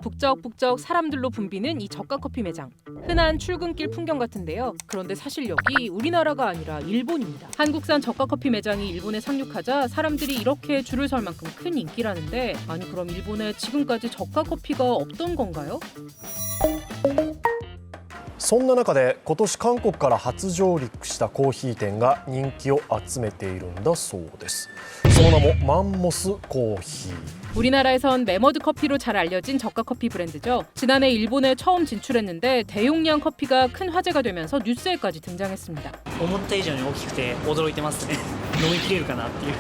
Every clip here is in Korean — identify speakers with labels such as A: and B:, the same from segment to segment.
A: 북적북적 사람들로 붐비는 이 저가 커피 매장. 흔한 출근길 풍경 같은데요. 그런데 사실 여기 우리나라가 아니라 일본입니다. 한국산 저가 커피 매장이 일본에 상륙하자 사람들이 이렇게 줄을 설 만큼 큰 인기라는데, 아니 그럼 일본에 지금까지 저가 커피가 없던 건가요?
B: そんな中で今年韓国から初上陸したコーヒー店が人気を集めているんだそうです。その名もマンモスコーヒー。
A: 우리나라에선 메머드 커피로 잘 알려진 저가 커피 브랜드죠. 지난해 일본에 처음 진출했는데 대용량 커피가 큰 화제가 되면서 뉴스에까지 등장했습니다.
C: 思った以上に大きくて驚いてますね。飲みきれるかなっていう。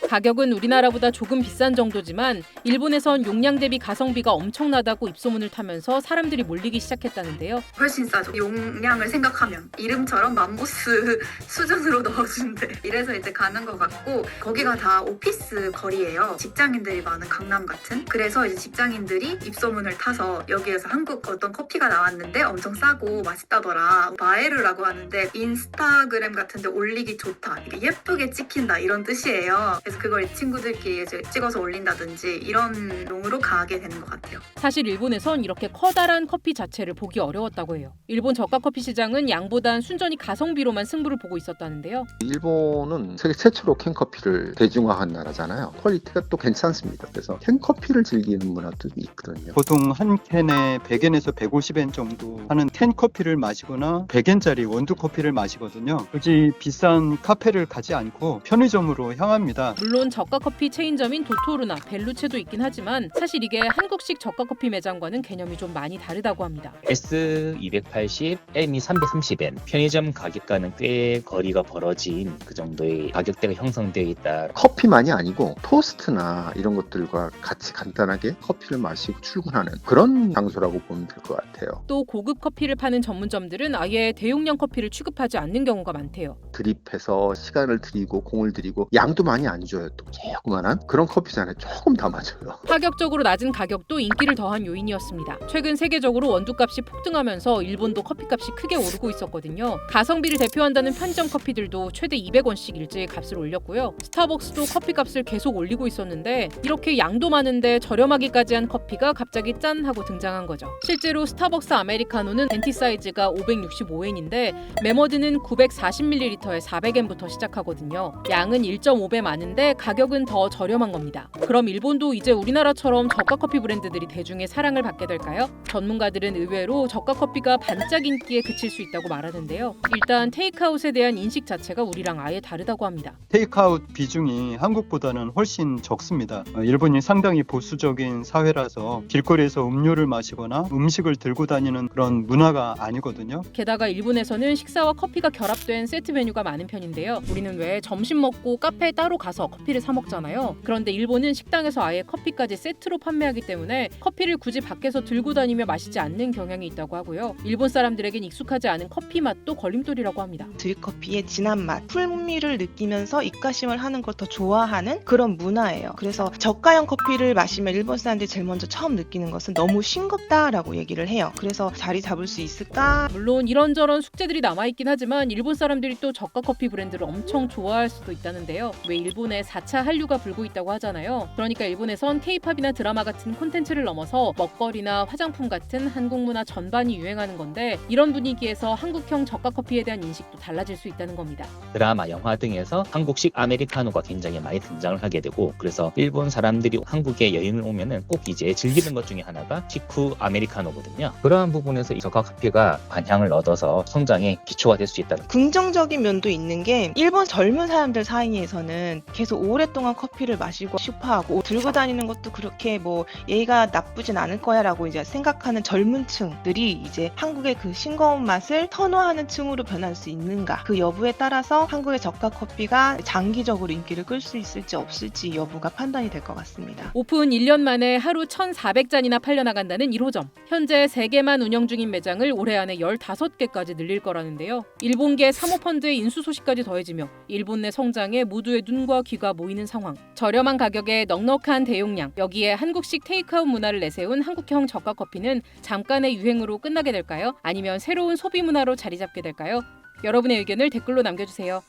A: 가격은 우리나라보다 조금 비싼 정도지만 일본에선 용량 대비 가성비가 엄청나다고 입소문을 타면서 사람들이 몰리기 시작했다는데요.
D: 훨씬 싸죠. 용량을 생각하면 이름처럼 맘보스 수준으로 넣어준대. 이래서 이제 가는 것 같고, 거기가 다 오피스 거리예요. 직장인들이 많은 강남 같은. 그래서 이제 직장인들이 입소문을 타서 여기에서 한국 어떤 커피가 나왔는데 엄청 싸고 맛있다더라. 바에르라고 하는데 인스타그램 같은데 올리기 좋다. 이게 예쁘게 찍힌다 이런 뜻이에요. 그래서 그걸 친구들끼리 이제 찍어서 올린다든지 이런 용으로 가게 되는 것 같아요.
A: 사실 일본에선 이렇게 커다란 커피 자체를 보기 어려웠다고 해요. 일본 저가 커피 시장은 양보단 순전히 가성비로만 승부를 보고 있었다는데요.
E: 일본은 세계 최초로 캔커피를 대중화한 나라잖아요. 퀄리티가 또 괜찮습니다. 그래서 캔커피를 즐기는 문화도 있거든요.
F: 보통 한 캔에 100엔에서 150엔 정도 하는 캔커피를 마시거나 100엔짜리 원두커피를 마시거든요. 굳이 비싼 카페를 가지 않고 편의점으로 향합니다.
A: 물론 저가 커피 체인점인 도토루나 벨루체도 있긴 하지만 사실 이게 한국식 저가 커피 매장과는 개념이 좀 많이 다르다고 합니다.
G: S280, M이 330엔, 편의점 가격과는 꽤 거리가 벌어진 그 정도의 가격대가 형성되어 있다.
E: 커피만이 아니고 토스트나 이런 것들과 같이 간단하게 커피를 마시고 출근하는 그런 장소라고 보면 될 것 같아요.
A: 또 고급 커피를 파는 전문점들은 아예 대용량 커피를 취급하지 않는 경우가 많대요.
E: 드립해서 시간을 들이고 공을 들이고 양도 많이 안 줘요. 또 조그만한 그런 커피잔에 조금 담아줘요.
A: 파격적으로 낮은 가격도 인기를 더한 요인이었습니다. 최근 세계적으로 원두값이 폭등하면서 일본도 커피값이 크게 오르고 있었거든요. 가성비를 대표한다는 편의점 커피들도 최대 200원씩 일제히 값을 올렸고요. 스타벅스도 커피값을 계속 올리고 있었는데 이렇게 양도 많은데 저렴하기까지 한 커피가 갑자기 짠 하고 등장한 거죠. 실제로 스타벅스 아메리카노는 벤티 사이즈가 565엔인데 메머드는 940ml에 400엔부터 시작하거든요. 양은 1.5배 많은데 가격은 더 저렴한 겁니다. 그럼 일본도 이제 우리나라처럼 저가 커피 브랜드들이 대중의 사랑을 받게 될까요? 전문가들은 의외로 저가 커피가 반짝 인기에 그칠 수 있다고 말하는데요. 일단 테이크아웃에 대한 인식 자체가 우리랑 아예 다르다고 합니다.
F: 테이크아웃 비중이 한국보다는 훨씬 적습니다. 일본이 상당히 보수적인 사회라서 길거리에서 음료를 마시거나 음식을 들고 다니는 그런 문화가 아니거든요.
A: 게다가 일본에서는 식사와 커피가 결합된 세트 메뉴가 많은 편인데요. 우리는 왜 점심 먹고 카페에 따로 가서 커피를 사 먹잖아요. 그런데 일본은 식당에서 아예 커피까지 세트로 판매하기 때문에 커피를 굳이 밖에서 들고 다니며 마시지 않는 경향이 있다고 하고요. 일본 사람들에겐 익숙하지 않은 커피 맛도 걸림돌이라고 합니다.
H: 드립커피의 진한 맛, 풍미를 느끼면서 입가심을 하는 걸 더 좋아하는 그런 문화예요. 그래서 저가형 커피를 마시면 일본 사람들이 제일 먼저 처음 느끼는 것은 너무 싱겁다라고 얘기를 해요. 그래서 자리 잡을 수 있을까?
A: 물론 이런저런 숙제들이 남아있긴 하지만 일본 사람들이 또 저가 커피 브랜드를 엄청 좋아할 수도 있다는데요. 왜 일본에 4차 한류가 불고 있다고 하잖아요. 그러니까 일본에선 K-팝이나 드라마 같은 콘텐츠를 넘어서 먹거리나 화장품 같은 한국 문화 전반이 유행하는 건데, 이런 분위기에서 한국형 저가 커피에 대한 인식도 달라질 수 있다는 겁니다.
G: 드라마, 영화 등에서 한국식 아메리카노가 굉장히 많이 등장을 하게 되고, 그래서 일본 사람들이 한국에 여행을 오면은 꼭 이제 즐기는 것 중에 하나가 시쿠 아메리카노거든요. 그러한 부분에서 이 저가 커피가 반향을 얻어서 성장의 기초가 될 수 있다는.
H: 긍정적인 면도 있는 게, 일본 젊은 사람들 사이에서는 계속 오랫동안 커피를 마시고 싶어하고 들고 다니는 것도 그렇게 뭐 얘가 나쁘진 않을 거야 라고 이제 생각하는 젊은 층들이 이제 한국의 그 싱거운 맛을 선호하는 층으로 변할 수 있는가, 그 여부에 따라서 한국의 저가 커피가 장기적으로 인기를 끌 수 있을지 없을지 여부가 판단이 될 것 같습니다.
A: 오픈 1년 만에 하루 1,400잔이나 팔려나간다는 1호점. 현재 3개만 운영 중인 매장을 올해 안에 15개까지 늘릴 거라는데요. 일본계 사모펀드의 인수 소식까지 더해지며 일본 내 성장에 모두의 눈과 귀가 모이는 상황. 저렴한 가격에 넉넉한 대용량, 여기에 한국식 테이크아웃 문화를 내세운 한국형 저가 커피는 잠깐의 유행으로 끝나게 될까요? 아니면 새로운 소비 문화로 자리 잡게 될까요? 여러분의 의견을 댓글로 남겨주세요.